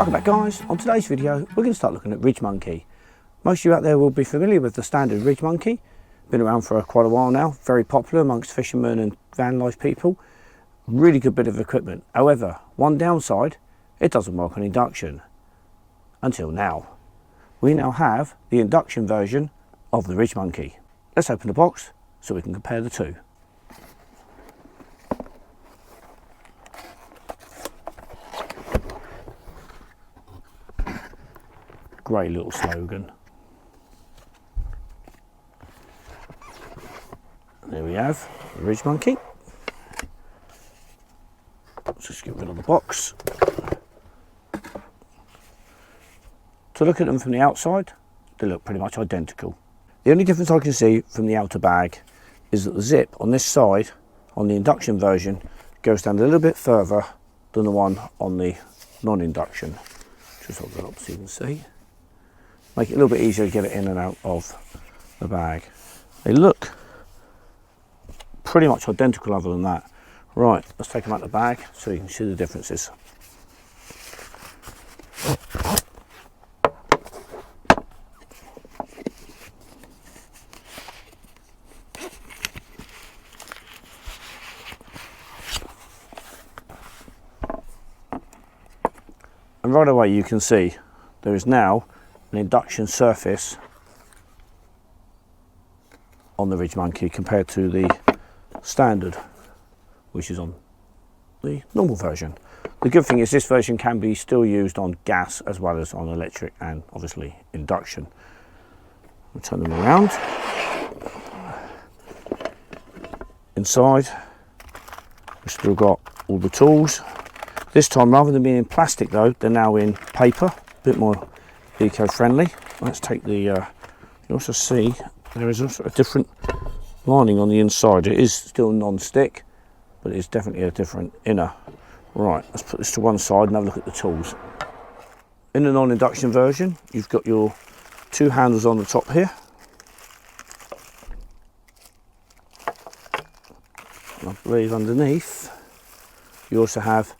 Welcome back guys. On today's video we're going to start looking at RidgeMonkey. Most of you out there will be familiar with the standard RidgeMonkey. Been around for quite a while now, very popular amongst fishermen and van life people. Really good bit of equipment. However, one downside, it doesn't work on induction. Until now. We now have the induction version of the RidgeMonkey. Let's open the box so we can compare the two. Great little slogan. There we have the RidgeMonkey. Let's just get rid of the box. To look at them from the outside, they look pretty much identical. The only difference I can see from the outer bag is that the zip on this side, on the induction version, goes down a little bit further than the one on the non-induction. Just hold that up so you can see. Make it a little bit easier to get it in and out of the bag. They look pretty much identical other than that. Right, let's take them out of the bag so you can see the differences. And right away you can see there is now an induction surface on the RidgeMonkey compared to the standard, which is on the normal version. The good thing is this version can be still used on gas as well as on electric and obviously induction. We'll turn them around. Inside we've still got all the tools. This time, rather than being in plastic though, they're now in paper, a bit more eco-friendly. Let's take the, you also see there is also a different lining on the inside. It is still non-stick, but it's definitely a different inner. Right, let's put this to one side and have a look at the tools. In the non-induction version, you've got your two handles on the top here. And I believe underneath, you also have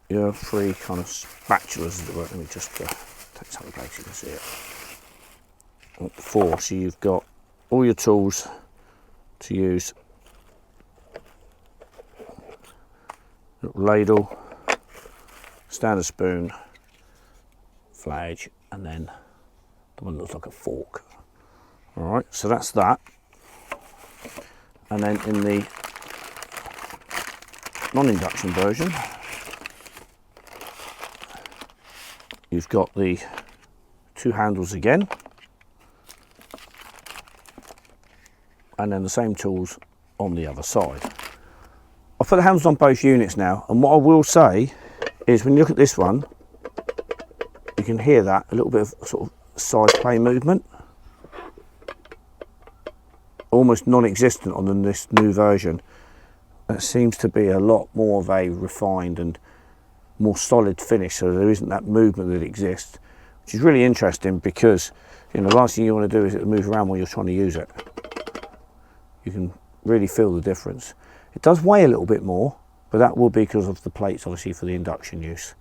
your three kind of spatulas, as it were. Let me just take some of the place so you can see it. Four, so you've got all your tools to use. Little ladle, standard spoon, flage, and then the one that looks like a fork. Alright, so that's that. And then in the non-induction version, you've got the two handles again, and then the same tools on the other side. I've put the handles on both units now, and what I will say is when you look at this one, you can hear that a little bit of sort of side play movement, almost non-existent on this new version. It seems to be a lot more of a refined and more solid finish, so there isn't that movement that exists, which is really interesting because, you know, the last thing you want to do is move around while you're trying to use it. You can really feel the difference. It does weigh a little bit more, but that will be because of the plates obviously for the induction use.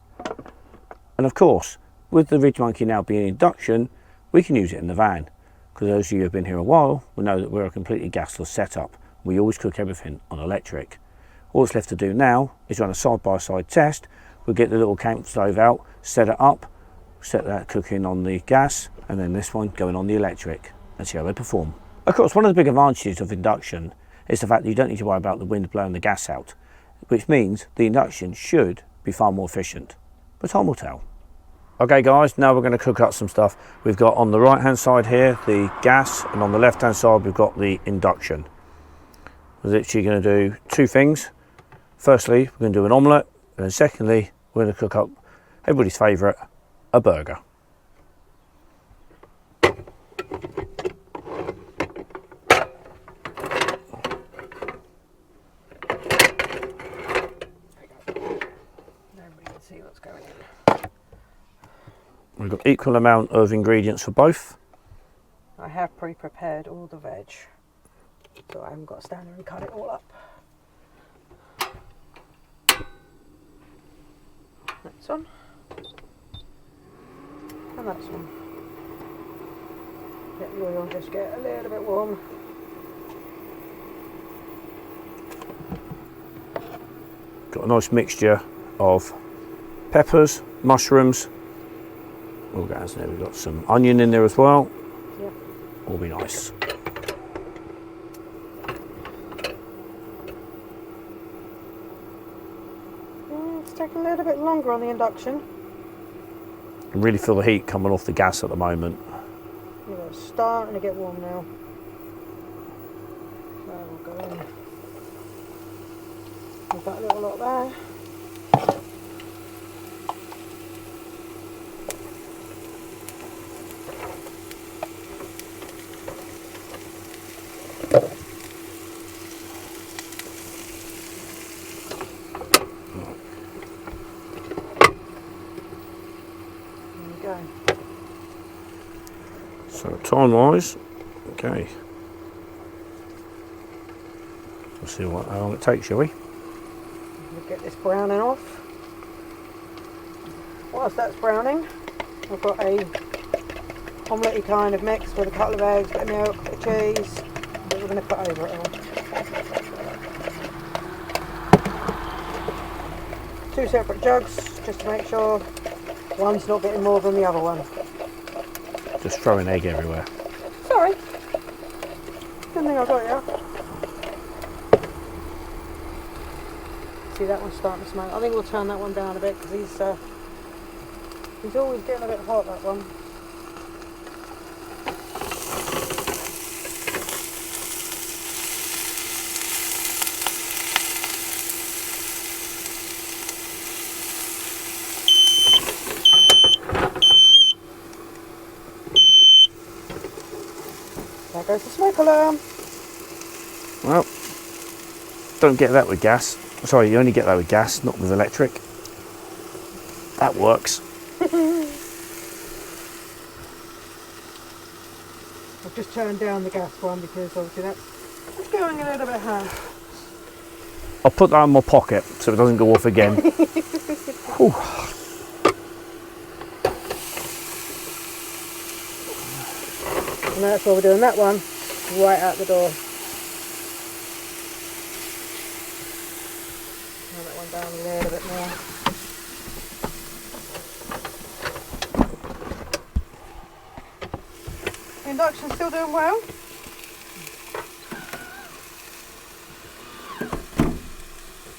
And of course, with the RidgeMonkey now being induction, we can use it in the van, because those of you who have been here a while will know that we're a completely gasless setup. We always cook everything on electric. All that's left to do now is run a side-by-side test. We'll get the little camp stove out, set it up, set that cooking on the gas, and then this one going on the electric, and see how they perform. Of course, one of the big advantages of induction is the fact that you don't need to worry about the wind blowing the gas out, which means the induction should be far more efficient, but time will tell. Okay guys, now we're going to cook up some stuff. We've got on the right hand side here the gas, and on the left hand side we've got the induction. We're literally going to do two things. Firstly, we're going to do an omelette, and then secondly, we're going to cook up everybody's favourite, a burger. See what's going in. We've got equal amount of ingredients for both. I have pre-prepared all the veg, so I haven't got to stand there and cut it all up. Next one. And that's one. Let the oil just get a little bit warm. Got a nice mixture of peppers, mushrooms. Oh, guys, there we've got some onion in there as well. Yep. All be nice. It's taking a little bit longer on the induction. I can really feel the heat coming off the gas at the moment. Yeah, it's starting to get warm now. So we'll go in. Leave that little lot there. So time wise, okay. We'll see how long it takes, shall we? We'll get this browning off. Whilst that's browning, I've got a omelette kind of mix with a couple of eggs, a bit of milk, a bit of cheese that we're going to put over it all. 2 separate jugs just to make sure one's not getting more than the other one. Just throwing egg everywhere. Sorry. Didn't think I got you. See, that one's starting to smoke. I think we'll turn that one down a bit because he's always getting a bit hot, that one. There goes the smoke alarm. Well, don't get that with gas. Sorry, you only get that with gas, not with electric. That works. I've just turned down the gas one because obviously that's going a little bit hard. I'll put that in my pocket so it doesn't go off again. Whew. And that's why we're doing that one right out the door. Turn that one down a little bit more. The induction's still doing well.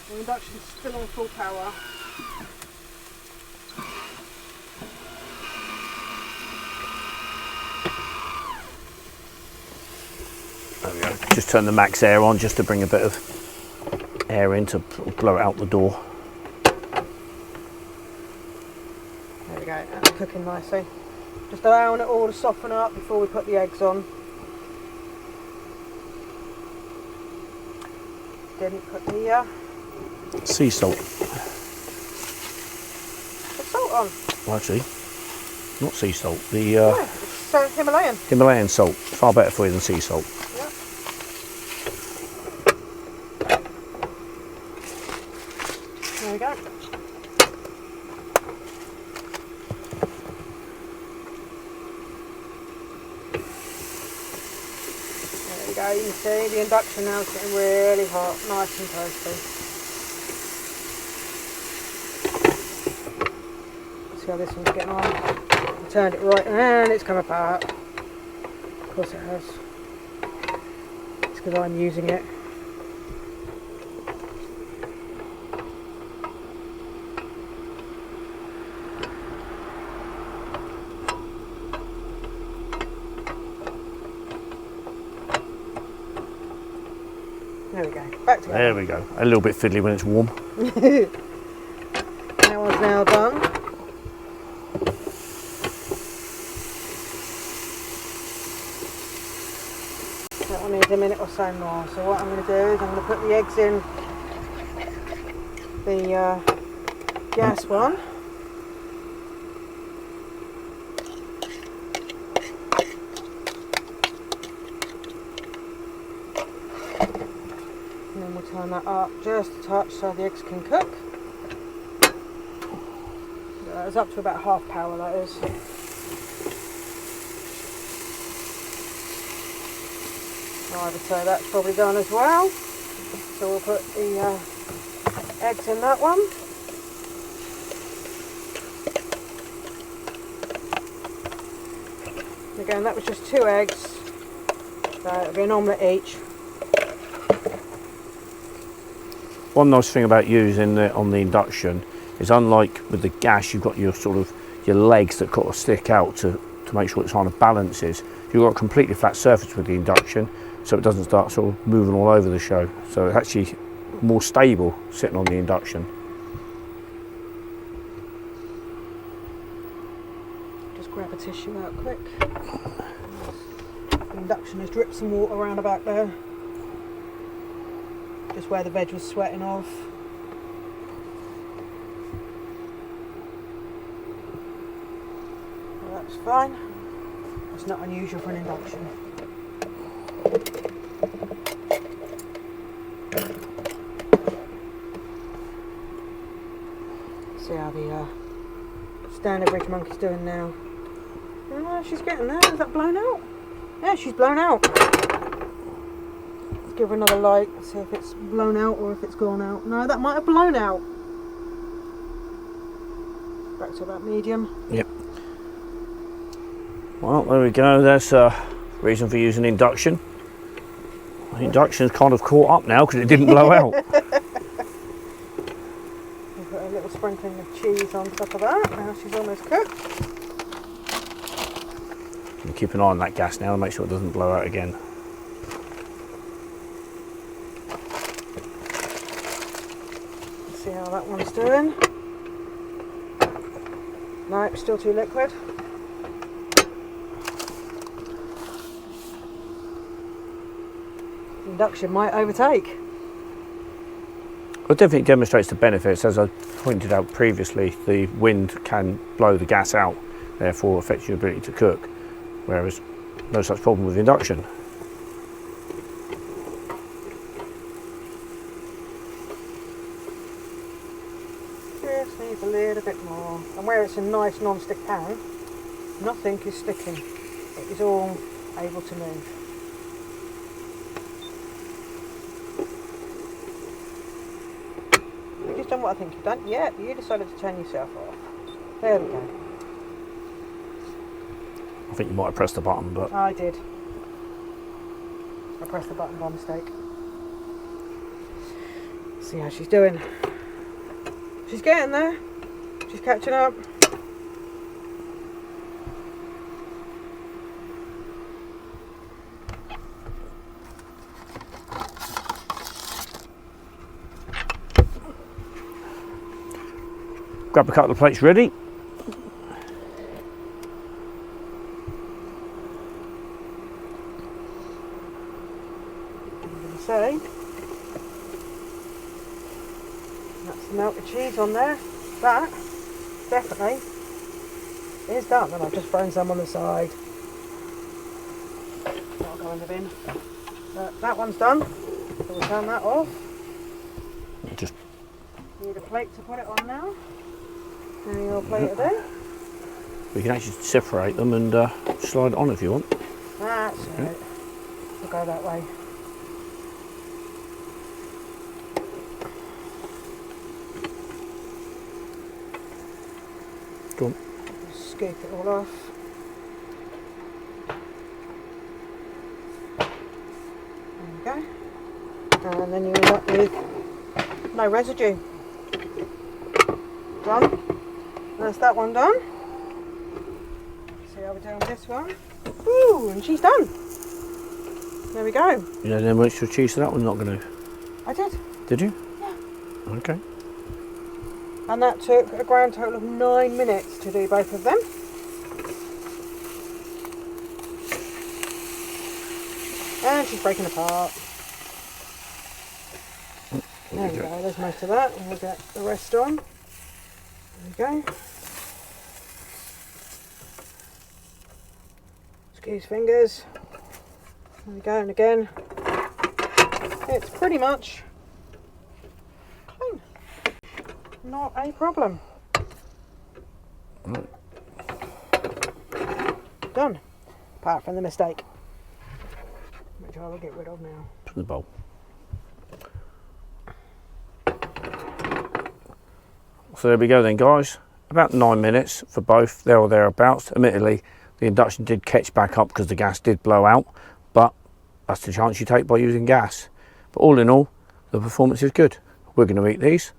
The induction's still on full power. There we go. Just turn the max air on just to bring a bit of air in to blow it out the door. There we go, that's cooking nicely. Just allowing it all to soften up before we put the eggs on. Didn't put the Sea salt. salt on. Well, actually, not sea salt. The Yeah, it's Himalayan. Himalayan salt. Far better for you than sea salt. Yeah. There we go. There we go, you can see the induction now is getting really hot, nice and toasty. See how this one's getting on. I turned it right and it's come apart. Of course it has. It's because I'm using it. There we go, back together. There we go. A little bit fiddly when it's warm. That one's now done. That one needs a minute or so more. So what I'm going to do is I'm going to put the eggs in the gas one. And then we'll turn that up just a touch so the eggs can cook. It's up to about half power, that is. I would say that's probably done as well. So we'll put the eggs in that one. Again, that was just 2 eggs, so it'll be an omelette each. One nice thing about using it on the induction is, unlike with the gas, you've got your your legs that kind of stick out to make sure it kind of balances. You've got a completely flat surface with the induction, so it doesn't start sort of moving all over the show. So it's actually more stable sitting on the induction. Just grab a tissue out quick. The induction has dripped some water around about there. Just where the veg was sweating off. Well, that's fine. It's not unusual for an induction. See how the standard RidgeMonkey's doing now. Oh, she's getting there. Is that blown out? Yeah, she's blown out. Let's give her another light, see if it's blown out or if it's gone out. No, that might have blown out. Back to about medium. Yep. Well, there we go. That's a reason for using induction. The induction's kind of caught up now because it didn't blow out. We'll put a little sprinkling of cheese on top of that. Now she's almost cooked. And keep an eye on that gas now and make sure it doesn't blow out again. Let's see how that one's doing. No, it's still too liquid. Induction might overtake. It definitely demonstrates the benefits. As I pointed out previously, the wind can blow the gas out, therefore affects your ability to cook, whereas no such problem with induction. Just needs a little bit more. And where it's a nice non-stick pan, nothing is sticking. It is all able to move. You've just done what I think you've done. Yeah, you decided to turn yourself off. There we go. I think you might have pressed the button, but I did. I pressed the button by mistake. See how she's doing. She's getting there. She's catching up. grab a couple of plates ready. Say that's the melted cheese on there. That definitely is done, and I've just thrown some on the side. That'll go in the bin. That one's done, so we'll turn that off. Just need a plate to put it on now. There your plate of it. we can actually separate them and slide it on if you want. That's right. We'll go that way. Go on. Scoop it all off. There we go. And then you end up with no residue. Done. That's that one done. See how we're doing with this one. Ooh, and she's done. There we go. You know, then extra cheese, so that one's not going to. I did. Did you? Yeah. Okay. And that took a grand total of 9 minutes to do both of them. And she's breaking apart. There we go, there's most of that, and we'll get the rest on. There we go. Squeeze fingers. There we go, and again, it's pretty much clean. Not a problem. Done. Apart from the mistake. which I will get rid of now. Put in the bowl. So there we go then, guys. About 9 minutes for both, there or thereabouts. Admittedly, the induction did catch back up because the gas did blow out, but that's the chance you take by using gas. But all in all, the performance is good. We're going to eat these,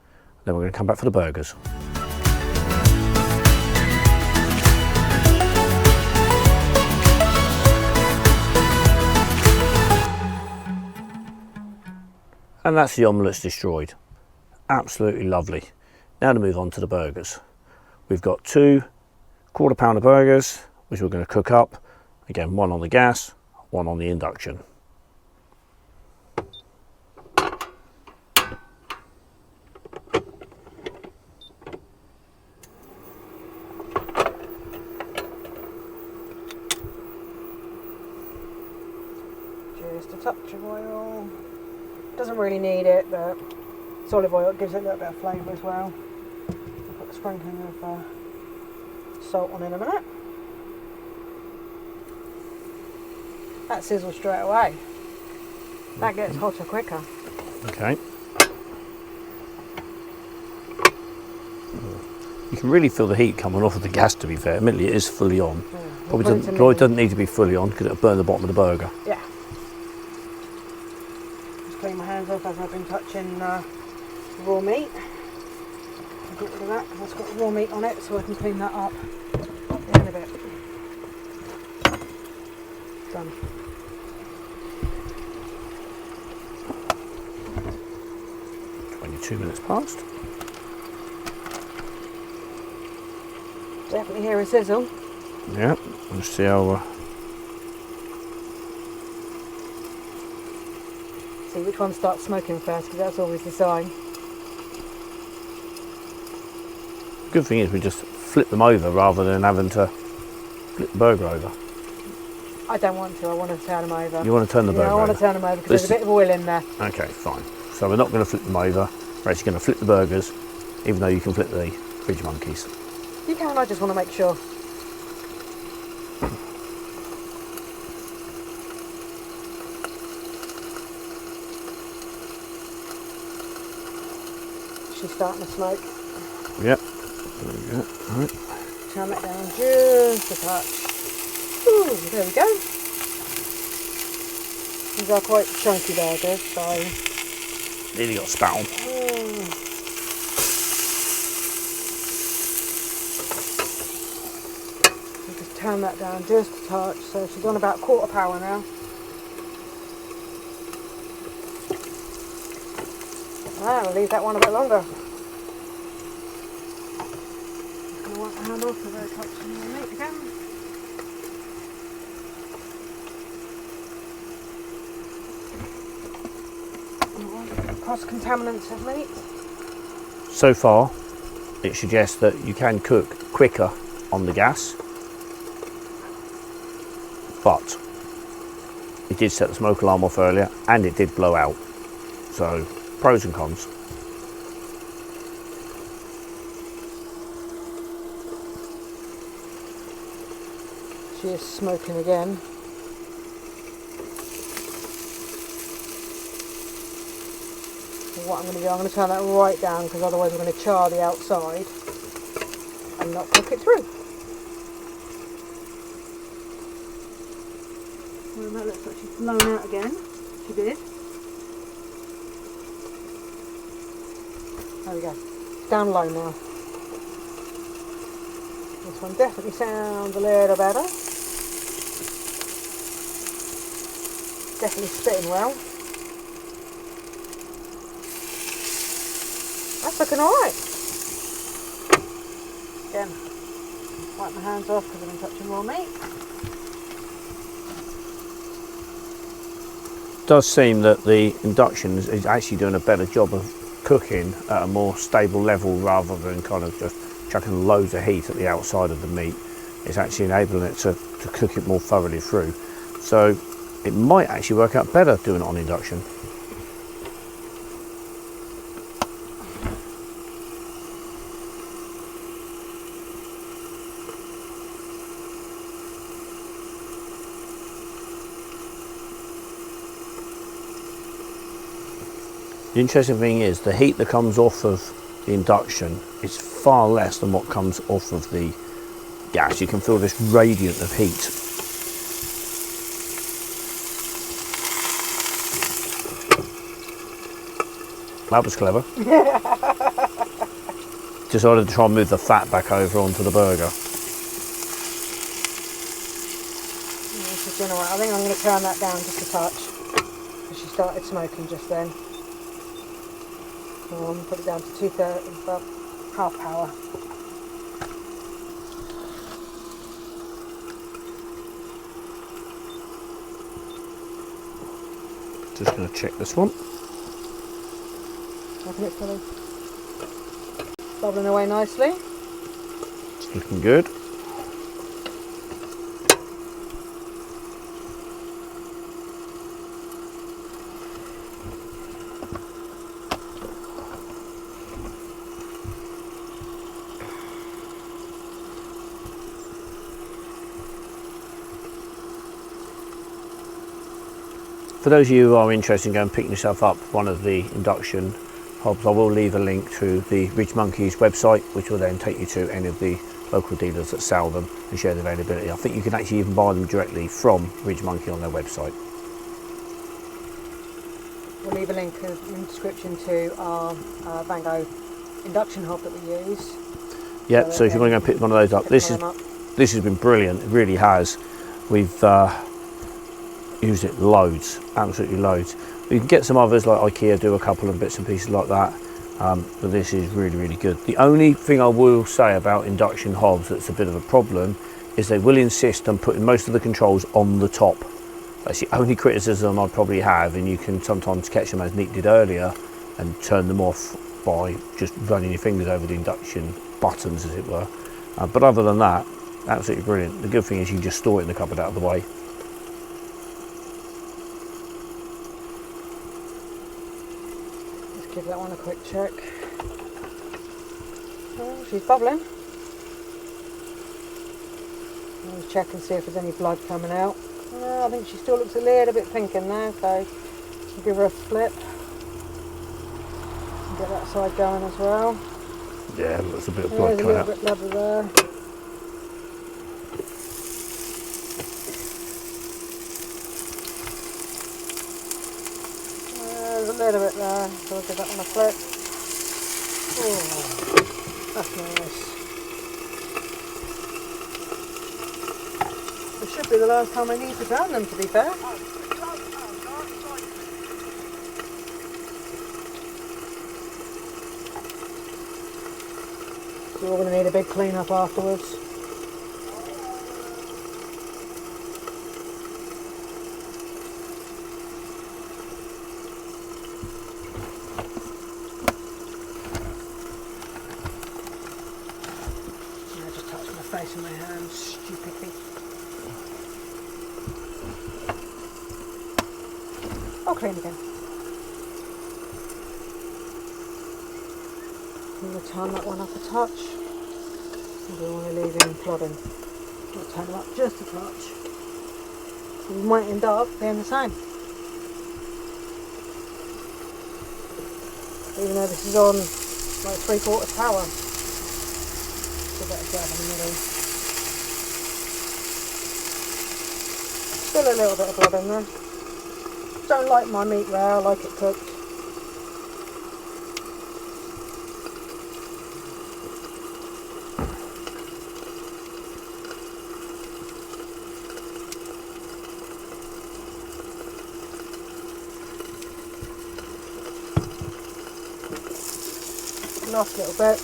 then we're going to come back for the burgers. And that's the omelets destroyed. Absolutely lovely. Now to move on to the burgers. We've got 2 quarter-pounder burgers, which we're going to cook up. Again, one on the gas, one on the induction. Just a touch of oil. Doesn't really need it, but it's olive oil. It gives it a little bit of flavour as well. I'll put a sprinkling of salt on in a minute. That sizzles straight away. That gets hotter quicker. Okay. You can really feel the heat coming off of the gas, to be fair. Admittedly, it is fully on. Yeah, Probably doesn't need to be fully on because it'll burn the bottom of the burger. Yeah. Just clean my hands off as I've been touching raw meat. I'll get rid of that because it's got raw meat on it, so I can clean that up in a bit. Done. Two minutes past. Definitely hear a sizzle. Yeah, let's see how. See which one starts smoking first, because that's always the sign. Good thing is we just flip them over rather than having to flip the burger over. I don't want to. I want to turn them over. You want to turn the burger over? I want to turn them over because there's a bit of oil in there. Okay, fine. So we're not going to flip them over. We're actually going to flip the burgers, even though you can flip the RidgeMonkeys. You can, I just want to make sure. She's starting to smoke. Yep. There we go. All right. Turn that down just a touch. Ooh, there we go. These are quite chunky burgers, so... Nearly got spat on. Just turn that down just a touch. So she's on about quarter power now. I'll leave that one a bit longer. Just going to wipe the handle so they're touching the meat again. Cross-contaminants of meat. So far, it suggests that you can cook quicker on the gas, but it did set the smoke alarm off earlier and it did blow out. So, pros and cons. She is smoking again. What I'm going to do, I'm going to turn that right down because otherwise we're going to char the outside and not cook it through. Well, that looks like she's blown out again. She did. There we go. Down low now. This one definitely sounds a little better. Definitely spitting well. That's looking alright. Again, wipe my hands off because I've been touching raw meat. It does seem that the induction is actually doing a better job of cooking at a more stable level rather than kind of just chucking loads of heat at the outside of the meat. It's actually enabling it to cook it more thoroughly through. So it might actually work out better doing it on induction. The interesting thing is the heat that comes off of the induction is far less than what comes off of the gas. You can feel this radiant of heat. That was clever. Decided to try and move the fat back over onto the burger. You know what, I think I'm going to turn that down just a touch, because she started smoking just then. So I'm going to put it down to 2/3, about half power. Just going to check this one. Open it fully. Bubbling away nicely. It's looking good. For those of you who are interested in going and picking yourself up one of the induction hobs, I will leave a link to the RidgeMonkey's website, which will then take you to any of the local dealers that sell them and share the availability. I think you can actually even buy them directly from RidgeMonkey on their website. We'll leave a link in the description to our Vango induction hob that we use. Yeah, so if you want to go and pick one of those up, this has been brilliant. It really has. We've used it loads, absolutely loads. You can get some others like IKEA, do a couple of bits and pieces like that, but this is really, really good. The only thing I will say about induction hobs that's a bit of a problem is they will insist on putting most of the controls on the top. That's the only criticism I probably have, and you can sometimes catch them, as Nick did earlier, and turn them off by just running your fingers over the induction buttons, as it were. But other than that, absolutely brilliant. The good thing is you can just store it in the cupboard out of the way. Give that one a quick check. Oh, she's bubbling. Let's check and see if there's any blood coming out. I think she still looks a little bit pink in there, so I'll give her a flip. And get that side going as well. Yeah, there's a bit of blood coming out. There's a little bit of leather there. There's a little bit there, so I'll give that one a flip. Oh, that's nice. This should be the last time I need to turn them, to be fair. So we're going to need a big clean up afterwards. Face in my hands, stupidly. Oh, clean again. I'm going to turn that one up a touch. I don't want to leave him plodding. I'll turn him up just a touch. We might end up being the same. Even though this is on like 3/4 power. Better grab in the middle. Still a little bit of blood in there. Don't like my meat rare, I like it cooked. Last little bit.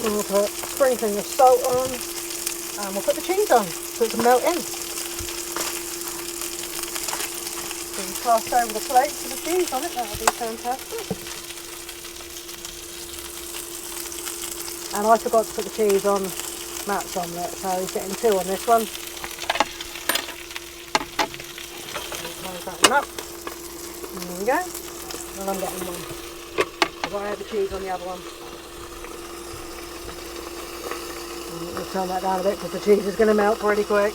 And we'll put sprinkling of salt on, and we'll put the cheese on so it can melt in. So we cast over the plate with the cheese on it, that'll be fantastic. And I forgot to put the cheese on Matt's omelette, so he's getting 2 on this one. Close that one up. And there we go. And I'm getting 1. Because I had the cheese on the other one. We'll turn that down a bit because the cheese is going to melt pretty quick.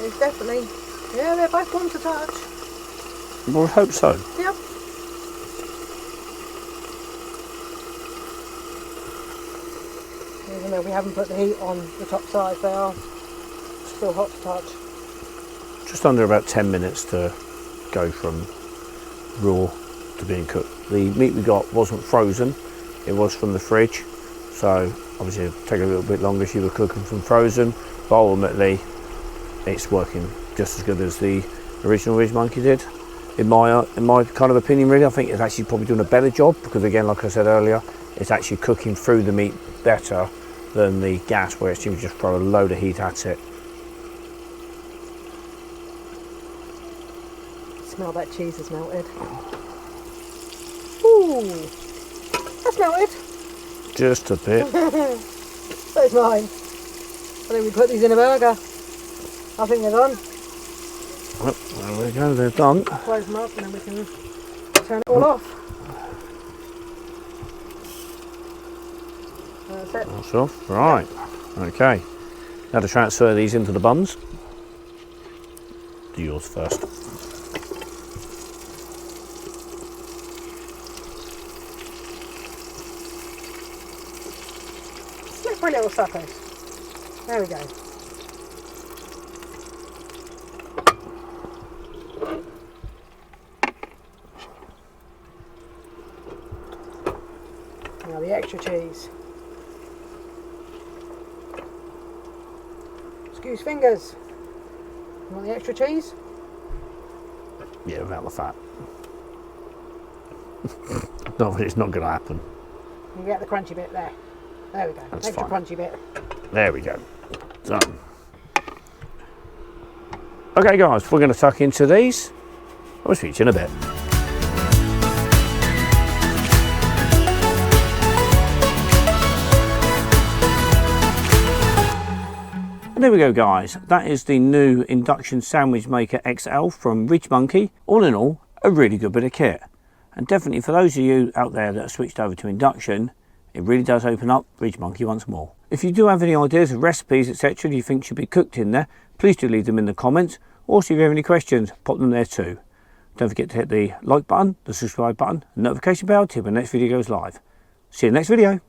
it's definitely, yeah, they're both one to touch. Well, I hope so. Yep. Even though we haven't put the heat on the top side, they are still hot to touch. Just under about 10 minutes to go from raw to being cooked. The meat we got wasn't frozen, it was from the fridge, so obviously it'll take a little bit longer if you were cooking from frozen, but ultimately it's working just as good as the original RidgeMonkey did. In my kind of opinion, really, I think it's actually probably doing a better job, because again, like I said earlier, it's actually cooking through the meat better than the gas, where it seems to just throw a load of heat at it. Smell that cheese has melted. Ooh, that's melted. Just a bit. That's mine. I think we put these in a burger. I think they're done. Well, there we go, they're done. Close them up and then we can turn it all off. That's it. That's off. Right. Okay. Now to transfer these into the buns. Do yours first. Slippery little suckers. There we go. Now the extra cheese. Excuse fingers. You want the extra cheese? Yeah, without the fat. No, it's not going to happen. You get the crunchy bit there. There we go. That's extra fine. crunchy bit. There we go. Done. Okay guys, we're going to tuck into these. I'll speak to you in a bit. And there we go guys, that is the new Induction Sandwich Maker XL from RidgeMonkey. All in all, a really good bit of kit. And definitely for those of you out there that have switched over to induction, it really does open up RidgeMonkey once more. If you do have any ideas of recipes, etc. you think should be cooked in there, please do leave them in the comments. Also, if you have any questions, pop them there too. Don't forget to hit the like button, the subscribe button, and notification bell to when the next video goes live. See you in the next video.